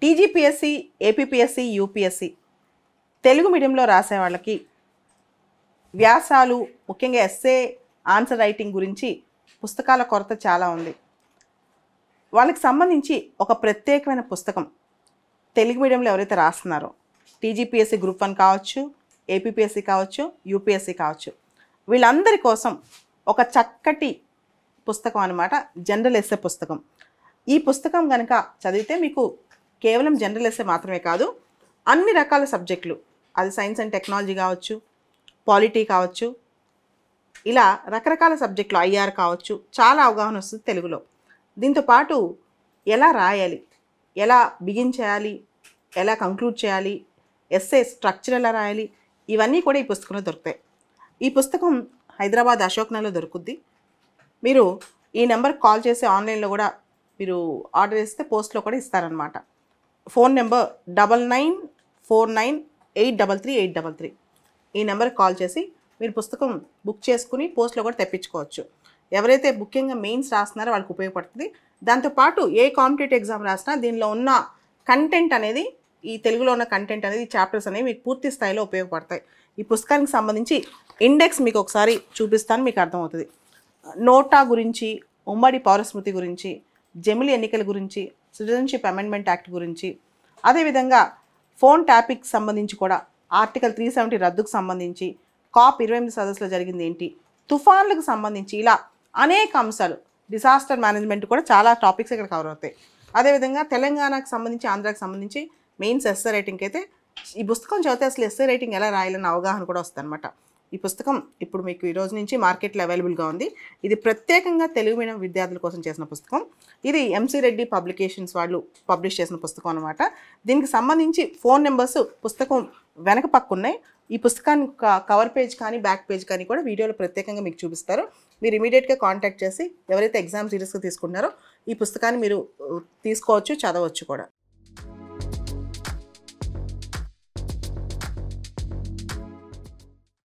TGPSC, APPSC, UPSC Telugu మీడియంలో రాసే వాళ్ళకి వ్యాసాలు, ముఖ్యంగా ఎస్సే ఆన్సర్ రైటింగ్ గురించి పుస్తకాల కొరత చాలా ఉంది. వాళ్ళకి సంబంధించి ఒక ప్రత్యేకమైన పుస్తకం తెలుగు మీడియంలో ఎవరైతే రాస్తున్నారో, టీజీపీఎస్సీ గ్రూప్ 1 కావచ్చు, ఏపీపీఎస్సీ కావచ్చు, యూపీఎస్సీ కావచ్చు, వీళ్ళందరి కోసం ఒక చక్కటి పుస్తకం అన్నమాట జనరల్ ఎస్సే పుస్తకం. ఈ పుస్తకం కనుక చదివితే మీకు కేవలం జనరల్ ఎస్సే మాత్రమే కాదు, అన్ని రకాల సబ్జెక్టులు, అది సైన్స్ అండ్ టెక్నాలజీ కావచ్చు, పాలిటీ కావచ్చు, ఇలా రకరకాల సబ్జెక్టులు, ఐఆర్ కావచ్చు, చాలా అవగాహన వస్తుంది తెలుగులో. దీంతోపాటు ఎలా రాయాలి, ఎలా బిగిన్ చేయాలి, ఎలా కంక్లూడ్ చేయాలి, ఎస్సే స్ట్రక్చర్ ఎలా రాయాలి, ఇవన్నీ కూడా ఈ పుస్తకంలో దొరుకుతాయి. ఈ పుస్తకం హైదరాబాద్ అశోక్ నగర్లో దొరుకుద్ది. మీరు ఈ నెంబర్కి కాల్ చేసి ఆన్లైన్లో కూడా మీరు ఆర్డర్ చేస్తే పోస్ట్లో కూడా ఇస్తారనమాట. Phone number 9949833833. ఈ నెంబర్కి కాల్ చేసి మీరు పుస్తకం బుక్ చేసుకుని పోస్ట్లో కూడా తెప్పించుకోవచ్చు. ఎవరైతే ముఖ్యంగా మెయిన్స్ రాస్తున్నారో వాళ్ళకి ఉపయోగపడుతుంది. దాంతోపాటు ఏ కాంపిటేటివ్ ఎగ్జామ్ రాసినా దీనిలో ఉన్న కంటెంట్ అనేది, ఈ తెలుగులో ఉన్న కంటెంట్ అనేది, చాప్టర్స్ అనేవి మీకు పూర్తి స్థాయిలో ఉపయోగపడతాయి. ఈ పుస్తకానికి సంబంధించి ఇండెక్స్ మీకు ఒకసారి చూపిస్తాను, మీకు అర్థమవుతుంది. నోటా గురించి, ఉమ్మడి పౌరస్మృతి గురించి, జమిలి ఎన్నికల గురించి, సిటిజన్షిప్ అమెండ్మెంట్ యాక్ట్ గురించి, అదేవిధంగా ఫోన్ ట్యాపింగ్ సంబంధించి కూడా ఆర్టికల్ 370 రద్దుకు సంబంధించి, COP 28 సదస్సులో జరిగింది ఏంటి, తుఫాన్లకు సంబంధించి, ఇలా అనేక అంశాలు, డిసాస్టర్ మేనేజ్మెంట్ కూడా చాలా టాపిక్స్ ఇక్కడ కవర్ అవుతాయి. అదేవిధంగా తెలంగాణకు సంబంధించి, ఆంధ్రాకి సంబంధించి మెయిన్స్ ఎస్సే రైటింగ్కి అయితే ఈ పుస్తకం చదివితే అసలు ఎస్సే రైటింగ్ ఎలా రాయాలన్న అవగాహన కూడా వస్తుంది అనమాట. ఈ పుస్తకం ఇప్పుడు మీకు ఈ రోజు నుంచి మార్కెట్లో అవైలబుల్గా ఉంది. ఇది ప్రత్యేకంగా తెలుగు మీడియం విద్యార్థుల కోసం చేసిన పుస్తకం. ఇది ఎంసీ రెడ్డి పబ్లికేషన్స్ వాళ్ళు పబ్లిష్ చేసిన పుస్తకం అనమాట. దీనికి సంబంధించి ఫోన్ నెంబర్స్ పుస్తకం వెనక పక్క ఉన్నాయి. ఈ పుస్తకాన్ని కవర్ పేజ్ కానీ బ్యాక్ పేజ్ కానీ కూడా వీడియోలో ప్రత్యేకంగా మీకు చూపిస్తారు. మీరు ఇమీడియట్గా కాంటాక్ట్ చేసి ఎవరైతే ఎగ్జామ్ సీరియస్గా తీసుకుంటున్నారో ఈ పుస్తకాన్ని మీరు తీసుకోవచ్చు, చదవచ్చు కూడా.